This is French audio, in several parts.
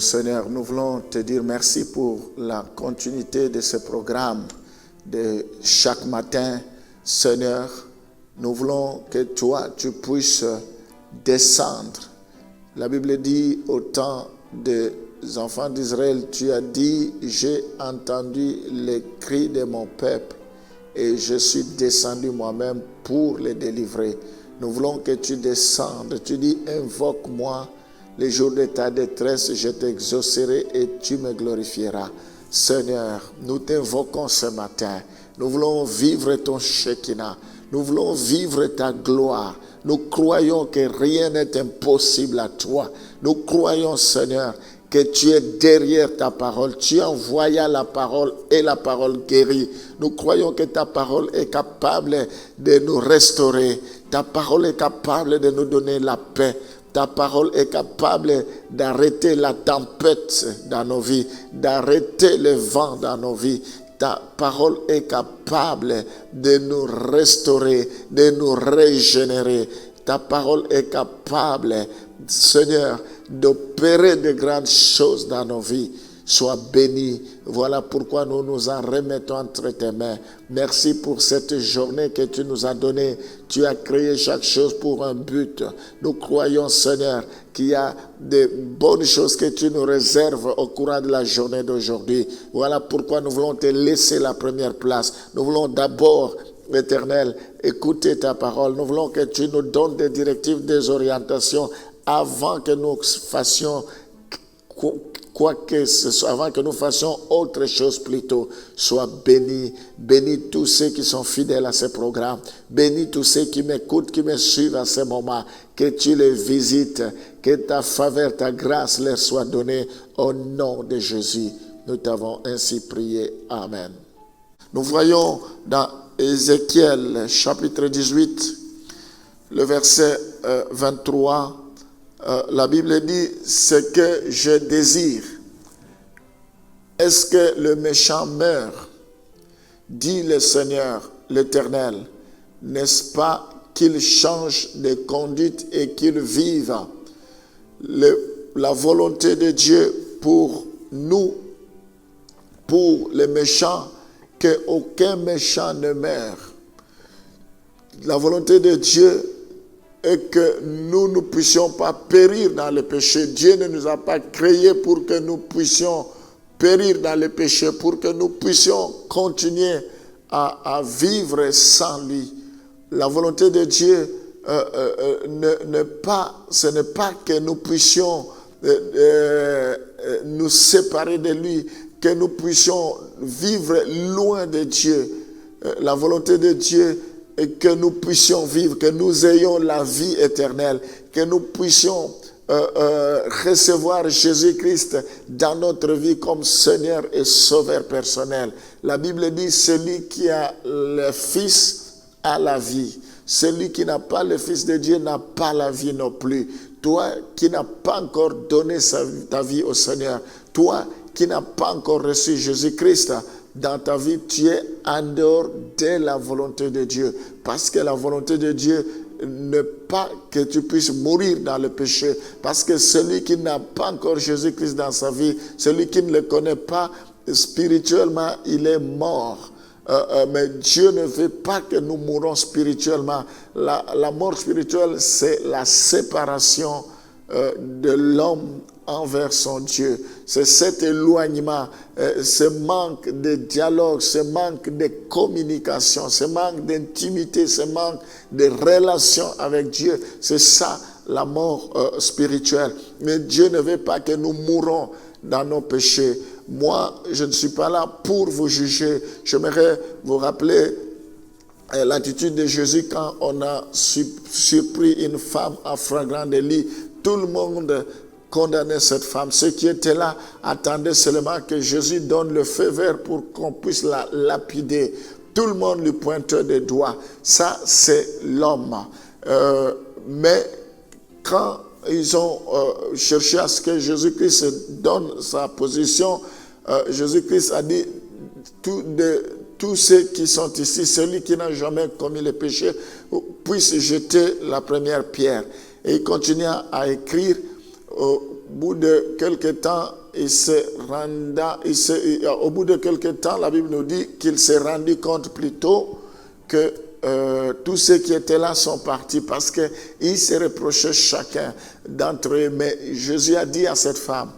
Seigneur, nous voulons te dire merci pour la continuité de ce programme de chaque matin. Seigneur, nous voulons que toi, tu puisses descendre. La Bible dit au temps des enfants d'Israël, tu as dit, j'ai entendu les cris de mon peuple et je suis descendu moi-même pour les délivrer. Nous voulons que tu descendes. Tu dis, invoque-moi les jours de ta détresse, je t'exaucerai et tu me glorifieras. Seigneur, nous t'invoquons ce matin. Nous voulons vivre ton Shekinah. Nous voulons vivre ta gloire. Nous croyons que rien n'est impossible à toi. Nous croyons, Seigneur, que tu es derrière ta parole. Tu envoyas la parole et la parole guérit. Nous croyons que ta parole est capable de nous restaurer. Ta parole est capable de nous donner la paix. Ta parole est capable d'arrêter la tempête dans nos vies, d'arrêter le vent dans nos vies. Ta parole est capable de nous restaurer, de nous régénérer. Ta parole est capable, Seigneur, d'opérer de grandes choses dans nos vies. Sois béni. Voilà pourquoi nous nous en remettons entre tes mains. Merci pour cette journée que tu nous as donnée. Tu as créé chaque chose pour un but. Nous croyons, Seigneur, qu'il y a de bonnes choses que tu nous réserves au courant de la journée d'aujourd'hui. Voilà pourquoi nous voulons te laisser la première place. Nous voulons d'abord, Éternel, écouter ta parole. Nous voulons que tu nous donnes des directives, des orientations avant que nous fassions quoi que ce soit, avant que nous fassions autre chose plutôt. Sois béni. Bénis tous ceux qui sont fidèles à ce programme. Bénis tous ceux qui m'écoutent, qui me suivent à ce moment. Que tu les visites. Que ta faveur, ta grâce leur soit donnée au nom de Jésus. Nous t'avons ainsi prié. Amen. Nous voyons dans Ézéchiel chapitre 18, le verset 23, la Bible dit, ce que je désire, est-ce que le méchant meurt, dit le Seigneur l'Éternel, n'est-ce pas qu'il change de conduite et qu'il vive? La volonté de Dieu pour nous, pour les méchants, qu'aucun méchant ne meure. La volonté de Dieu et que nous ne puissions pas périr dans le péché. Dieu ne nous a pas créés pour que nous puissions périr dans le péché, pour que nous puissions continuer à vivre sans lui. La volonté de Dieu, ce n'est pas que nous puissions nous séparer de lui, que nous puissions vivre loin de Dieu. La volonté de Dieu, et que nous puissions vivre, que nous ayons la vie éternelle, que nous puissions recevoir Jésus-Christ dans notre vie comme Seigneur et Sauveur personnel. La Bible dit, celui qui a le Fils a la vie. Celui qui n'a pas le Fils de Dieu n'a pas la vie non plus. Toi qui n'as pas encore donné ta vie au Seigneur, toi qui n'as pas encore reçu Jésus-Christ dans ta vie, tu es en dehors de la volonté de Dieu. Parce que la volonté de Dieu n'est pas que tu puisses mourir dans le péché. Parce que celui qui n'a pas encore Jésus-Christ dans sa vie, celui qui ne le connaît pas, spirituellement, il est mort. Mais Dieu ne veut pas que nous mourons spirituellement. La mort spirituelle, c'est la séparation de l'homme envers son Dieu. C'est cet éloignement, ce manque de dialogue, ce manque de communication, ce manque d'intimité, ce manque de relation avec Dieu. C'est ça la mort spirituelle. Mais Dieu ne veut pas que nous mourons dans nos péchés. Moi, je ne suis pas là pour vous juger. J'aimerais vous rappeler l'attitude de Jésus quand on a surpris une femme en flagrant délit. Tout le monde condamnait cette femme. Ceux qui étaient là attendaient seulement que Jésus donne le feu vert pour qu'on puisse la lapider. Tout le monde lui pointait des doigts. Ça, c'est l'homme. Mais quand ils ont cherché à ce que Jésus-Christ donne sa position, Jésus-Christ a dit, tous ceux qui sont ici, celui qui n'a jamais commis le péché, puisse jeter la première pierre. Et il continua à écrire bout de quelque temps, au bout de quelque temps, la Bible nous dit qu'il s'est rendu compte plutôt que tous ceux qui étaient là sont partis parce qu'ils se reprochaient chacun d'entre eux. Mais Jésus a dit à cette femme,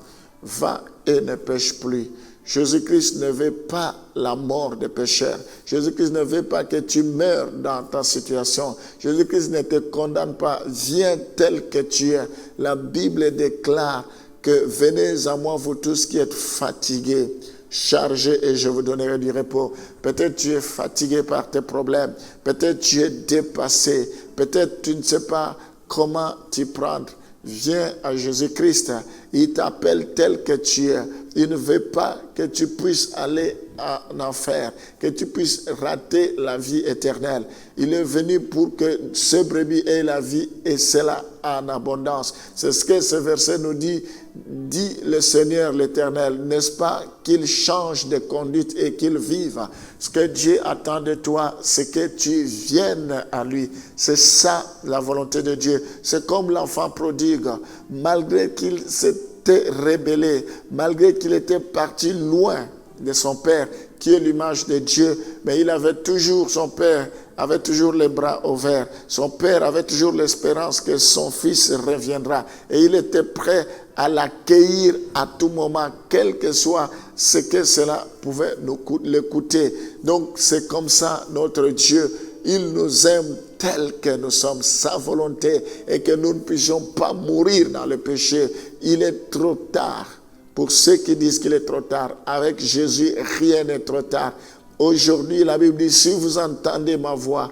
va et ne pêche plus. Jésus-Christ ne veut pas la mort des pécheurs. Jésus-Christ ne veut pas que tu meurs dans ta situation. Jésus-Christ ne te condamne pas. Viens tel que tu es. La Bible déclare que venez à moi vous tous qui êtes fatigués, chargés, et je vous donnerai du repos. Peut-être tu es fatigué par tes problèmes. Peut-être tu es dépassé. Peut-être tu ne sais pas comment t'y prendre. Viens à Jésus-Christ. Il t'appelle tel que tu es. Il ne veut pas que tu puisses aller en enfer, que tu puisses rater la vie éternelle. Il est venu pour que ce brebis ait la vie et cela en abondance. C'est ce que ce verset nous dit. Dit le Seigneur l'Éternel, n'est-ce pas, qu'il change de conduite et qu'il vive. Ce que Dieu attend de toi, c'est que tu viennes à lui. C'est ça la volonté de Dieu. C'est comme l'enfant prodigue, malgré qu'il s'était rebellé, malgré qu'il était parti loin de son père, qui est l'image de Dieu, mais il avait toujours, son père avait toujours les bras ouverts. Son père avait toujours l'espérance que son fils reviendra. Et il était prêt à l'accueillir à tout moment, quel que soit ce que cela pouvait le coûter. Donc c'est comme ça notre Dieu. Il nous aime tel que nous sommes, sa volonté, et que nous ne puissions pas mourir dans le péché. Il est trop tard. Pour ceux qui disent qu'il est trop tard, avec Jésus, rien n'est trop tard. Aujourd'hui, la Bible dit, si vous entendez ma voix,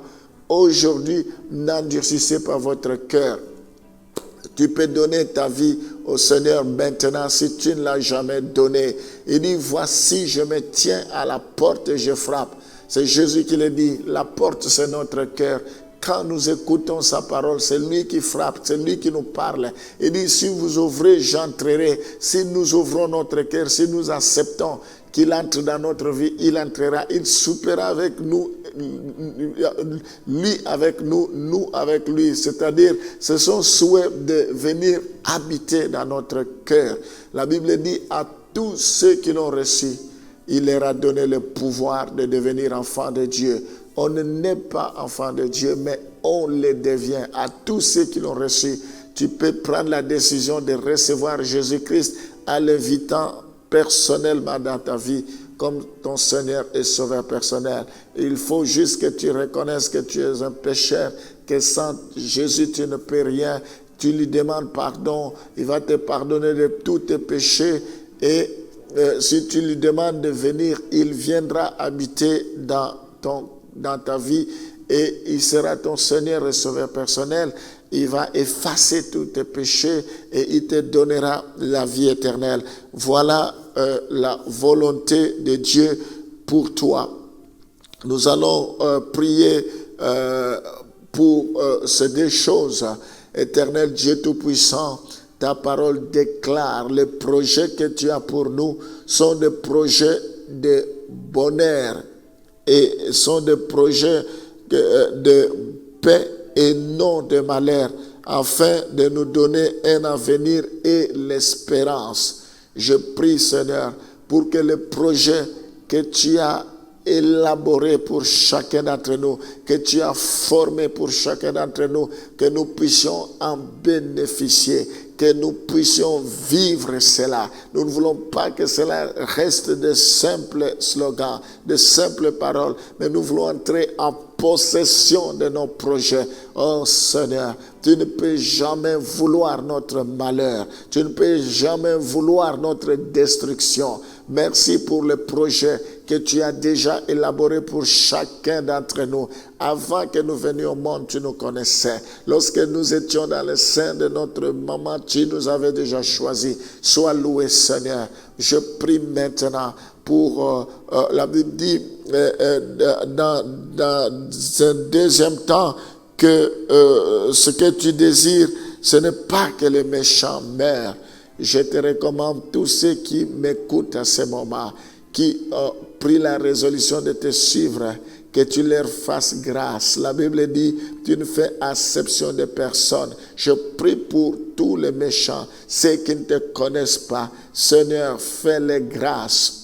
aujourd'hui, n'endurcissez pas votre cœur. Tu peux donner ta vie au Seigneur maintenant si tu ne l'as jamais donné. Il dit, voici, je me tiens à la porte et je frappe. C'est Jésus qui le dit, la porte c'est notre cœur. Quand nous écoutons sa parole, c'est lui qui frappe, c'est lui qui nous parle. Il dit, si vous ouvrez, j'entrerai. Si nous ouvrons notre cœur, si nous acceptons qu'il entre dans notre vie, il entrera, il soupera avec nous, lui avec nous, nous avec lui. C'est-à-dire, c'est son souhait de venir habiter dans notre cœur. La Bible dit, à tous ceux qui l'ont reçu, il leur a donné le pouvoir de devenir enfants de Dieu. On ne naît pas enfant de Dieu, mais on le devient. À tous ceux qui l'ont reçu, tu peux prendre la décision de recevoir Jésus-Christ en l'invitant personnellement dans ta vie comme ton Seigneur et Sauveur personnel. Il faut juste que tu reconnaisses que tu es un pécheur, que sans Jésus tu ne peux rien. Tu lui demandes pardon, il va te pardonner de tous tes péchés et si tu lui demandes de venir, il viendra habiter dans ta vie et il sera ton Seigneur et Sauveur personnel. Il va effacer tous tes péchés et il te donnera la vie éternelle. Voilà la volonté de Dieu pour toi. Nous allons prier pour ces deux choses. Éternel Dieu Tout-Puissant, ta parole déclare les projets que tu as pour nous sont des projets de bonheur et sont des projets de paix et non de malheur, afin de nous donner un avenir et l'espérance. Je prie, Seigneur, pour que les projets que tu as élaborés pour chacun d'entre nous, que tu as formés pour chacun d'entre nous, que nous puissions en bénéficier, que nous puissions vivre cela. Nous ne voulons pas que cela reste de simples slogans, de simples paroles, mais nous voulons entrer en possession de nos projets. Oh Seigneur, tu ne peux jamais vouloir notre malheur. Tu ne peux jamais vouloir notre destruction. Merci pour le projet que tu as déjà élaboré pour chacun d'entre nous. Avant que nous venions au monde, tu nous connaissais. Lorsque nous étions dans le sein de notre maman, tu nous avais déjà choisis. Sois loué, Seigneur. Je prie maintenant pour, la Bible dit, dans un deuxième temps, que ce que tu désires, ce n'est pas que les méchants meurent. Je te recommande tous ceux qui m'écoutent à ce moment, qui ont pris la résolution de te suivre, que tu leur fasses grâce. La Bible dit, tu ne fais acception de personne. Je prie pour tous les méchants, ceux qui ne te connaissent pas. Seigneur, fais-les grâce.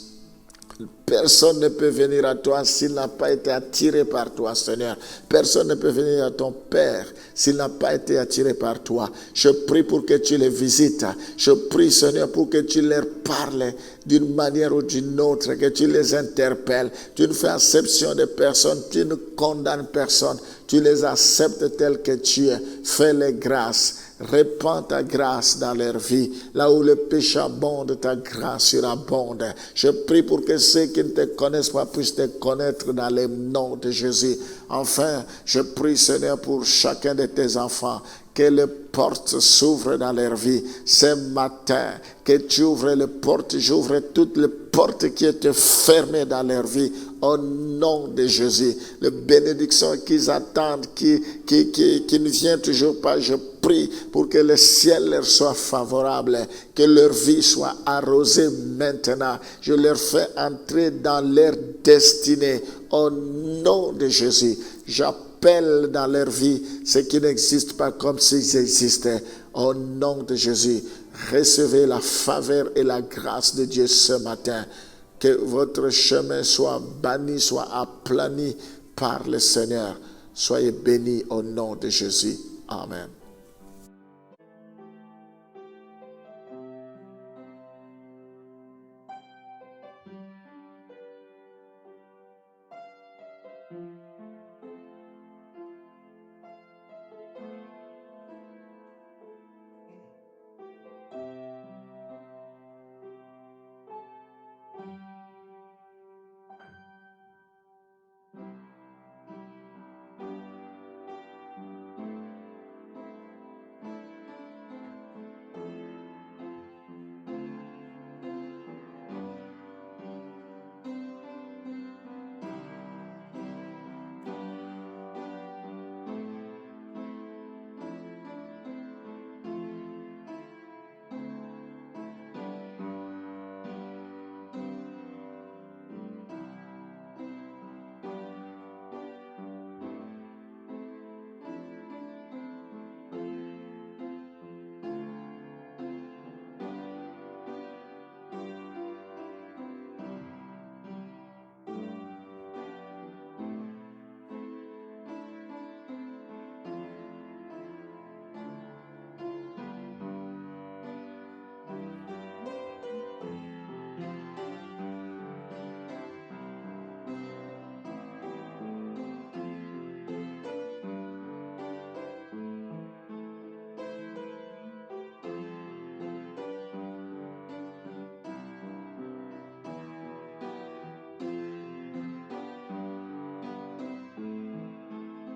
Personne ne peut venir à toi s'il n'a pas été attiré par toi, Seigneur. Personne ne peut venir à ton Père s'il n'a pas été attiré par toi. Je prie pour que tu les visites. Je prie, Seigneur, pour que tu leur parles d'une manière ou d'une autre, que tu les interpelles. Tu ne fais acception de personne, tu ne condamnes personne. Tu les acceptes tels que tu es. Fais-les grâce. Répands ta grâce dans leur vie. Là où le péché abonde, ta grâce surabonde. Je prie pour que ceux qui ne te connaissent pas puissent te connaître dans le nom de Jésus. Enfin, je prie, Seigneur, pour chacun de tes enfants, que les portes s'ouvrent dans leur vie. Ce matin, que tu ouvres les portes, j'ouvre toutes les portes qui étaient fermées dans leur vie. Au nom de Jésus, les bénédictions qu'ils attendent, qui ne viennent toujours pas, je prie pour que le ciel leur soit favorable, que leur vie soit arrosée maintenant. Je leur fais entrer dans leur destinée. Au nom de Jésus, j'appelle dans leur vie ce qui n'existe pas comme s'ils existaient. Au nom de Jésus, recevez la faveur et la grâce de Dieu ce matin. Que votre chemin soit banni, soit aplani par le Seigneur. Soyez bénis au nom de Jésus. Amen.